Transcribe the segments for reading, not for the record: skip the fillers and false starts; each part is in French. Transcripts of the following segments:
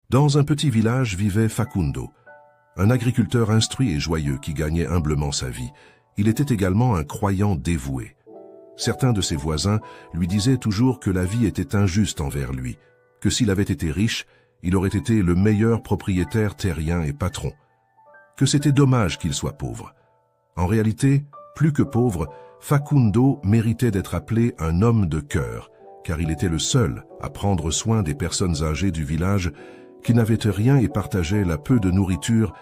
Dans un petit village vivait Facundo, un agriculteur instruit et joyeux qui gagnait humblement sa vie. Il était également un croyant dévoué. Certains de ses voisins lui disaient toujours que la vie était injuste envers lui, que s'il avait été riche, il aurait été le meilleur propriétaire terrien et patron, que c'était dommage qu'il soit pauvre. En réalité, plus que pauvre, Facundo méritait d'être appelé un homme de cœur, car il était le seul à prendre soin des personnes âgées du village qui n'avaient rien et partageaient la peu de nourriture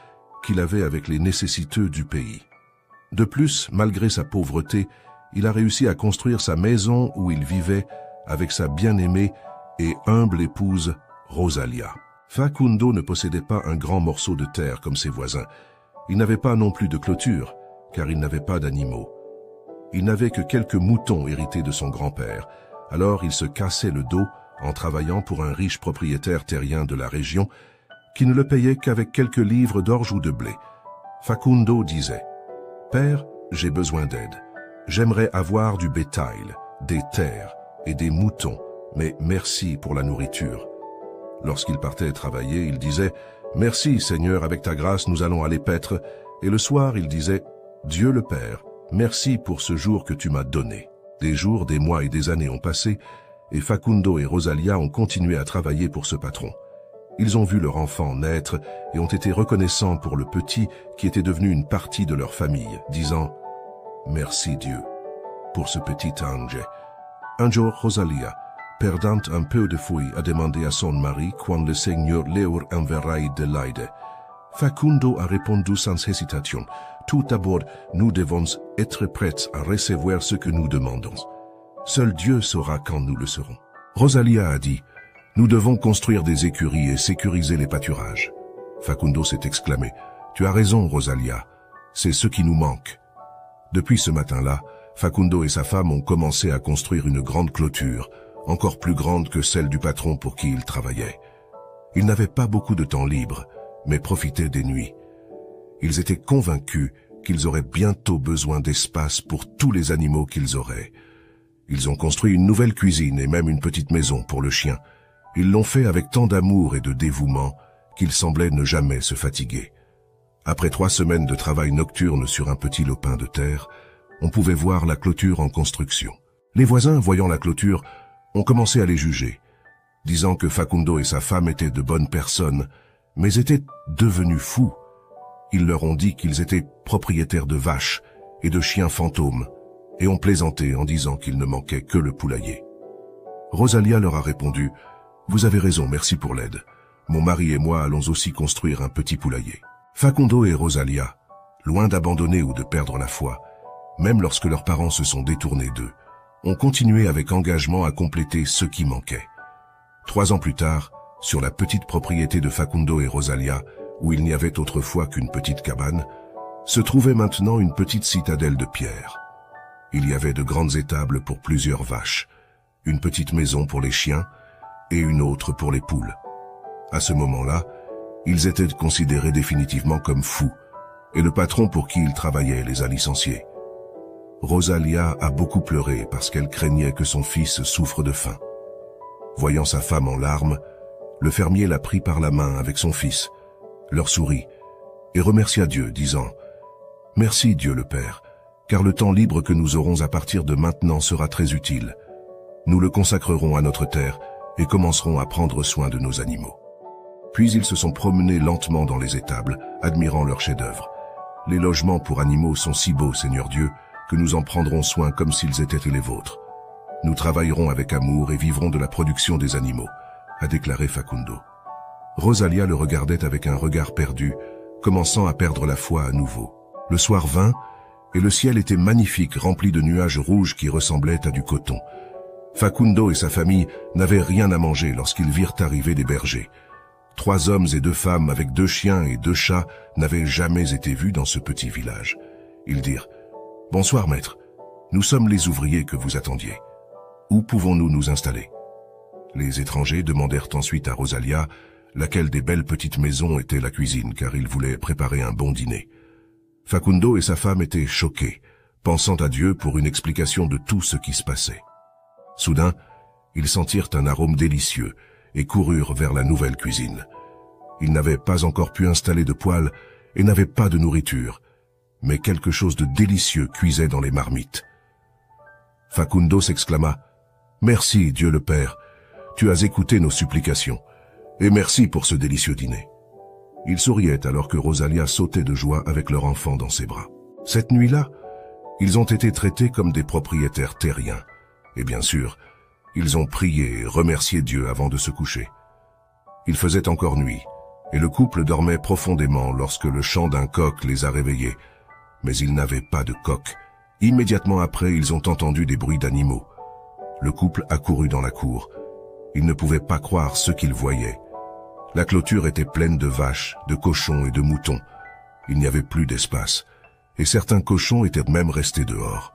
qu'il avait avec les nécessiteux du pays. De plus, malgré sa pauvreté, il a réussi à construire sa maison où il vivait avec sa bien-aimée et humble épouse Rosalia. Facundo ne possédait pas un grand morceau de terre comme ses voisins. Il n'avait pas non plus de clôture, car il n'avait pas d'animaux. Il n'avait que quelques moutons hérités de son grand-père. Alors il se cassait le dos en travaillant pour un riche propriétaire terrien de la région qui ne le payait qu'avec quelques livres d'orge ou de blé. Facundo disait « Père, j'ai besoin d'aide. J'aimerais avoir du bétail, des terres et des moutons, mais merci pour la nourriture. » Lorsqu'il partait travailler, il disait « Merci Seigneur, avec ta grâce nous allons aller paître. » Et le soir, il disait « Dieu le Père, merci pour ce jour que tu m'as donné. » Des jours, des mois et des années ont passé, et Facundo et Rosalia ont continué à travailler pour ce patron. Ils ont vu leur enfant naître et ont été reconnaissants pour le petit qui était devenu une partie de leur famille, disant « Merci Dieu pour ce petit ange. » Un jour, Rosalia, perdant un peu de fouille, a demandé à son mari quand le Seigneur leur enverrait de l'aide. Facundo a répondu sans hésitation « Tout d'abord, nous devons être prêts à recevoir ce que nous demandons. Seul Dieu saura quand nous le serons. » Rosalia a dit « Nous devons construire des écuries et sécuriser les pâturages. » Facundo s'est exclamé « Tu as raison, Rosalia, c'est ce qui nous manque. » Depuis ce matin-là, Facundo et sa femme ont commencé à construire une grande clôture, encore plus grande que celle du patron pour qui ils travaillaient. Ils n'avaient pas beaucoup de temps libre, mais profitaient des nuits. Ils étaient convaincus qu'ils auraient bientôt besoin d'espace pour tous les animaux qu'ils auraient. Ils ont construit une nouvelle cuisine et même une petite maison pour le chien. Ils l'ont fait avec tant d'amour et de dévouement qu'ils semblaient ne jamais se fatiguer. Après 3 semaines de travail nocturne sur un petit lopin de terre, on pouvait voir la clôture en construction. Les voisins, voyant la clôture, ont commencé à les juger, disant que Facundo et sa femme étaient de bonnes personnes, mais étaient devenus fous. Ils leur ont dit qu'ils étaient propriétaires de vaches et de chiens fantômes, et ont plaisanté en disant qu'il ne manquait que le poulailler. Rosalia leur a répondu « Vous avez raison, merci pour l'aide. Mon mari et moi allons aussi construire un petit poulailler. » Facundo et Rosalia, loin d'abandonner ou de perdre la foi, même lorsque leurs parents se sont détournés d'eux, ont continué avec engagement à compléter ce qui manquait. 3 ans plus tard, sur la petite propriété de Facundo et Rosalia, où il n'y avait autrefois qu'une petite cabane, se trouvait maintenant une petite citadelle de pierre. Il y avait de grandes étables pour plusieurs vaches, une petite maison pour les chiens et une autre pour les poules. À ce moment-là, ils étaient considérés définitivement comme fous, et le patron pour qui ils travaillaient les a licenciés. Rosalia a beaucoup pleuré parce qu'elle craignait que son fils souffre de faim. Voyant sa femme en larmes, le fermier l'a pris par la main avec son fils, leur sourit et remercia Dieu, disant « Merci Dieu le Père, car le temps libre que nous aurons à partir de maintenant sera très utile. Nous le consacrerons à notre terre et commencerons à prendre soin de nos animaux. » Puis ils se sont promenés lentement dans les étables, admirant leurs chefs-d'œuvre. « Les logements pour animaux sont si beaux, Seigneur Dieu, que nous en prendrons soin comme s'ils étaient les vôtres. Nous travaillerons avec amour et vivrons de la production des animaux, » a déclaré Facundo. Rosalia le regardait avec un regard perdu, commençant à perdre la foi à nouveau. Le soir vint, et le ciel était magnifique, rempli de nuages rouges qui ressemblaient à du coton. Facundo et sa famille n'avaient rien à manger lorsqu'ils virent arriver des bergers. 3 hommes et 2 femmes avec 2 chiens et 2 chats n'avaient jamais été vus dans ce petit village. Ils dirent « Bonsoir maître, nous sommes les ouvriers que vous attendiez. Où pouvons-nous nous installer ?» Les étrangers demandèrent ensuite à Rosalia laquelle des belles petites maisons était la cuisine, car ils voulaient préparer un bon dîner. Facundo et sa femme étaient choqués, pensant à Dieu pour une explication de tout ce qui se passait. Soudain, ils sentirent un arôme délicieux et coururent vers la nouvelle cuisine. Ils n'avaient pas encore pu installer de poêle et n'avaient pas de nourriture, mais quelque chose de délicieux cuisait dans les marmites. Facundo s'exclama « Merci, Dieu le Père, tu as écouté nos supplications, et merci pour ce délicieux dîner. » Il souriait alors que Rosalia sautait de joie avec leur enfant dans ses bras. Cette nuit-là, ils ont été traités comme des propriétaires terriens, et bien sûr, ils ont prié et remercié Dieu avant de se coucher. Il faisait encore nuit, et le couple dormait profondément lorsque le chant d'un coq les a réveillés. Mais ils n'avaient pas de coq. Immédiatement après, ils ont entendu des bruits d'animaux. Le couple accourut dans la cour. Ils ne pouvaient pas croire ce qu'ils voyaient. La clôture était pleine de vaches, de cochons et de moutons. Il n'y avait plus d'espace, et certains cochons étaient même restés dehors.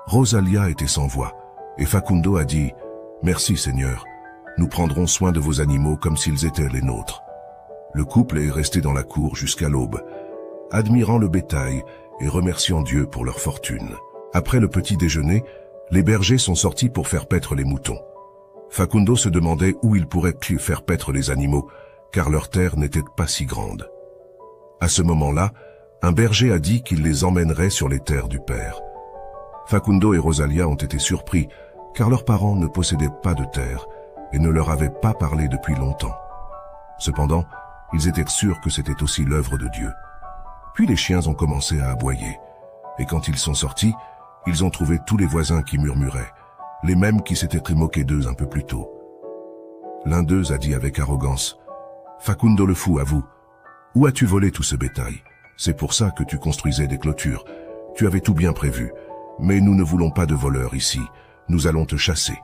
Rosalia était sans voix, et Facundo a dit « Merci Seigneur, nous prendrons soin de vos animaux comme s'ils étaient les nôtres. » Le couple est resté dans la cour jusqu'à l'aube, admirant le bétail et remerciant Dieu pour leur fortune. Après le petit déjeuner, les bergers sont sortis pour faire paître les moutons. Facundo se demandait où ils pourraient faire paître les animaux, car leur terre n'était pas si grande. À ce moment-là, un berger a dit qu'il les emmènerait sur les terres du père. Facundo et Rosalia ont été surpris, car leurs parents ne possédaient pas de terre et ne leur avaient pas parlé depuis longtemps. Cependant, ils étaient sûrs que c'était aussi l'œuvre de Dieu. Puis les chiens ont commencé à aboyer, et quand ils sont sortis, ils ont trouvé tous les voisins qui murmuraient, les mêmes qui s'étaient moqués d'eux un peu plus tôt. L'un d'eux a dit avec arrogance, « Facundo le fou, à vous, où as-tu volé tout ce bétail? C'est pour ça que tu construisais des clôtures. Tu avais tout bien prévu, mais nous ne voulons pas de voleurs ici, nous allons te chasser. »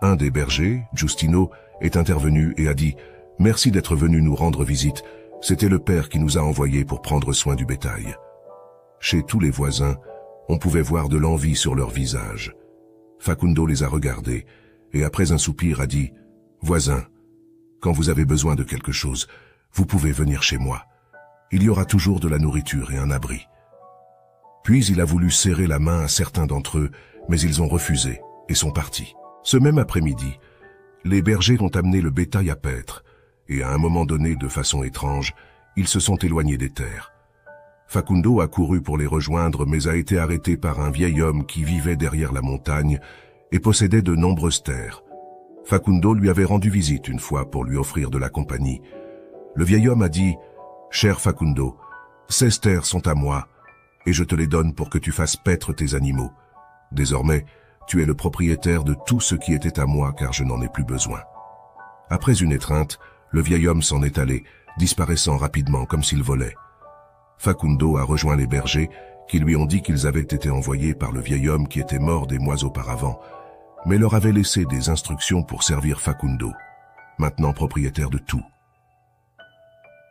Un des bergers, Giustino, est intervenu et a dit « Merci d'être venu nous rendre visite, c'était le père qui nous a envoyés pour prendre soin du bétail. » Chez tous les voisins, on pouvait voir de l'envie sur leur visage. Facundo les a regardés et après un soupir a dit « Voisins, quand vous avez besoin de quelque chose, vous pouvez venir chez moi. Il y aura toujours de la nourriture et un abri. » Puis il a voulu serrer la main à certains d'entre eux, mais ils ont refusé et sont partis. Ce même après-midi, les bergers ont amené le bétail à paître, et à un moment donné, de façon étrange, ils se sont éloignés des terres. Facundo a couru pour les rejoindre, mais a été arrêté par un vieil homme qui vivait derrière la montagne et possédait de nombreuses terres. Facundo lui avait rendu visite une fois pour lui offrir de la compagnie. Le vieil homme a dit « Cher Facundo, 16 terres sont à moi, et je te les donne pour que tu fasses paître tes animaux. Désormais, tu es le propriétaire de tout ce qui était à moi car je n'en ai plus besoin. » Après une étreinte, le vieil homme s'en est allé, disparaissant rapidement comme s'il volait. Facundo a rejoint les bergers qui lui ont dit qu'ils avaient été envoyés par le vieil homme qui était mort des mois auparavant, mais leur avait laissé des instructions pour servir Facundo, maintenant propriétaire de tout.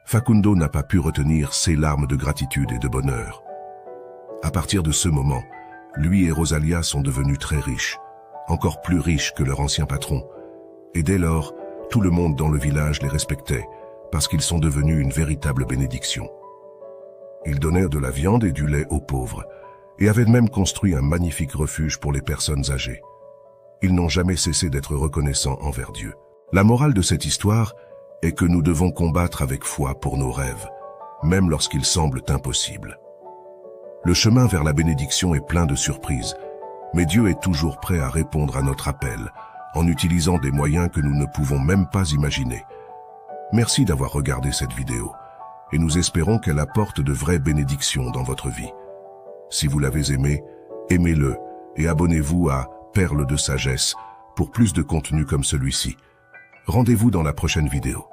Facundo n'a pas pu retenir ses larmes de gratitude et de bonheur. À partir de ce moment, lui et Rosalia sont devenus très riches, encore plus riches que leur ancien patron, et dès lors, tout le monde dans le village les respectait, parce qu'ils sont devenus une véritable bénédiction. Ils donnèrent de la viande et du lait aux pauvres, et avaient même construit un magnifique refuge pour les personnes âgées. Ils n'ont jamais cessé d'être reconnaissants envers Dieu. La morale de cette histoire est que nous devons combattre avec foi pour nos rêves, même lorsqu'ils semblent impossibles. Le chemin vers la bénédiction est plein de surprises, mais Dieu est toujours prêt à répondre à notre appel, en utilisant des moyens que nous ne pouvons même pas imaginer. Merci d'avoir regardé cette vidéo, et nous espérons qu'elle apporte de vraies bénédictions dans votre vie. Si vous l'avez aimé, aimez-le et abonnez-vous à Perles de sagesse pour plus de contenu comme celui-ci. Rendez-vous dans la prochaine vidéo.